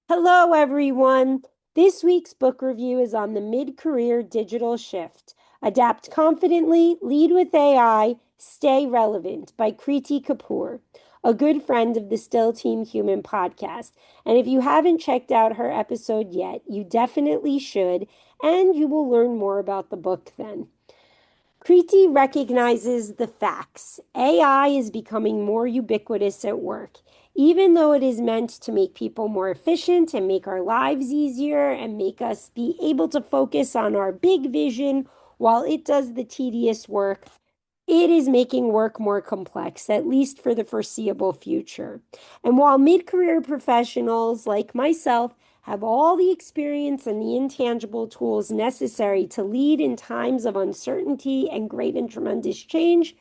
Hello, everyone. This week's book review is on the mid-career digital shift. Adapt confidently, lead with AI, stay relevant by Kriti Kapoor, a good friend of the Still Team Human podcast. And if you haven't checked out her episode yet, you definitely should, and you will learn more about the book then. Kriti recognizes the facts. AI is becoming more ubiquitous at work. Even though it is meant to make people more efficient and make our lives easier and make us be able to focus on our big vision while it does the tedious work, it is making work more complex, at least for the foreseeable future. And while mid career professionals like myself have all the experience and the intangible tools necessary to lead in times of uncertainty and great and tremendous change,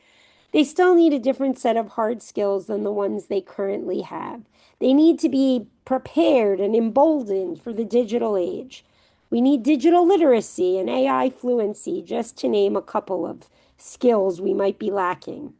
they still need a different set of hard skills than the ones they currently have. They need to be prepared and emboldened for the digital age. We need digital literacy and AI fluency, just to name a couple of skills we might be lacking.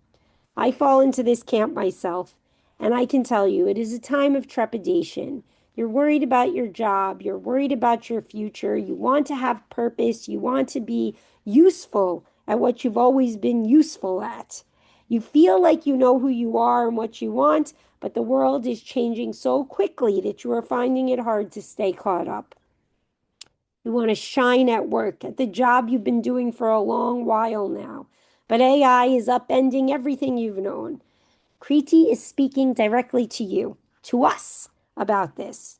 I fall into this camp myself, and I can tell you it is a time of trepidation. You're worried about your job, you're worried about your future, you want to have purpose, you want to be useful at what you've always been useful at. You feel like you know who you are and what you want, but the world is changing so quickly that you are finding it hard to stay caught up. You want to shine at work, at the job you've been doing for a long while now. But AI is upending everything you've known. Kriti is speaking directly to you, to us, about this.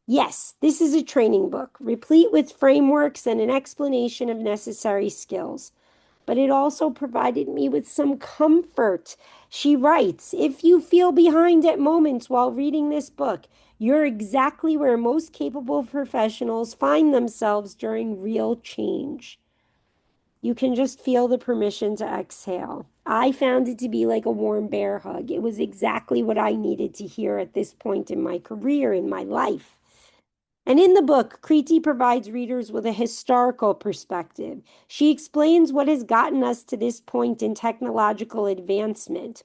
Yes, this is a training book, replete with frameworks and an explanation of necessary skills, but it also provided me with some comfort. She writes, if you feel behind at moments while reading this book, you're exactly where most capable professionals find themselves during real change. You can just feel the permission to exhale. I found it to be like a warm bear hug. It was exactly what I needed to hear at this point in my career, in my life. And in the book, Kriti provides readers with a historical perspective. She explains what has gotten us to this point in technological advancement.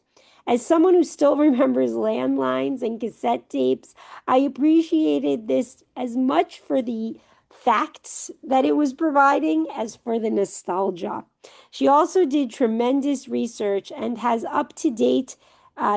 As someone who still remembers landlines and cassette tapes, I appreciated this as much for the facts that it was providing as for the nostalgia. She also did tremendous research and has up to date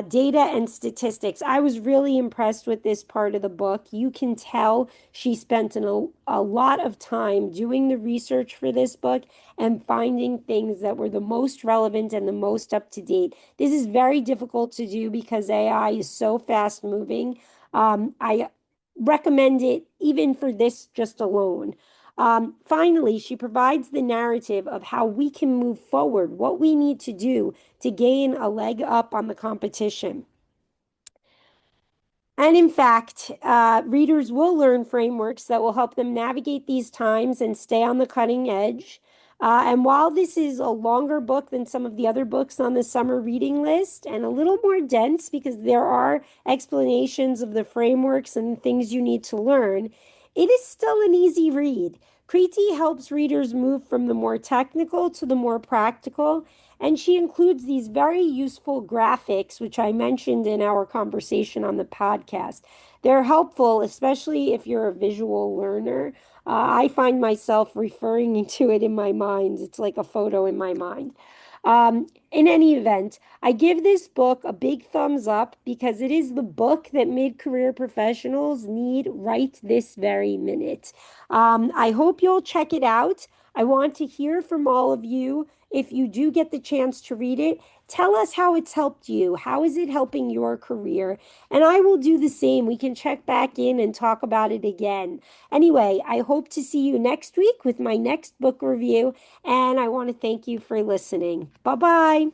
data and statistics. I was really impressed with this part of the book. You can tell she spent a lot of time doing the research for this book and finding things that were the most relevant and the most up to date. This is very difficult to do because AI is so fast moving. I recommend it even for this just alone. Finally, she provides the narrative of how we can move forward, what we need to do to gain a leg up on the competition. And in fact, readers will learn frameworks that will help them navigate these times and stay on the cutting edge. And while this is a longer book than some of the other books on the summer reading list and a little more dense because there are explanations of the frameworks and things you need to learn, it is still an easy read. Kriti helps readers move from the more technical to the more practical, and she includes these very useful graphics, which I mentioned in our conversation on the podcast. They're helpful, especially if you're a visual learner. I find myself referring to it in my mind. It's like a photo in my mind. In any event, I give this book a big thumbs up because it is the book that mid-career professionals need right this very minute. I hope you'll check it out. I want to hear from all of you. If you do get the chance to read it, tell us how it's helped you. How is it helping your career? And I will do the same. We can check back in and talk about it again. Anyway, I hope to see you next week with my next book review. And I want to thank you for listening. Bye bye.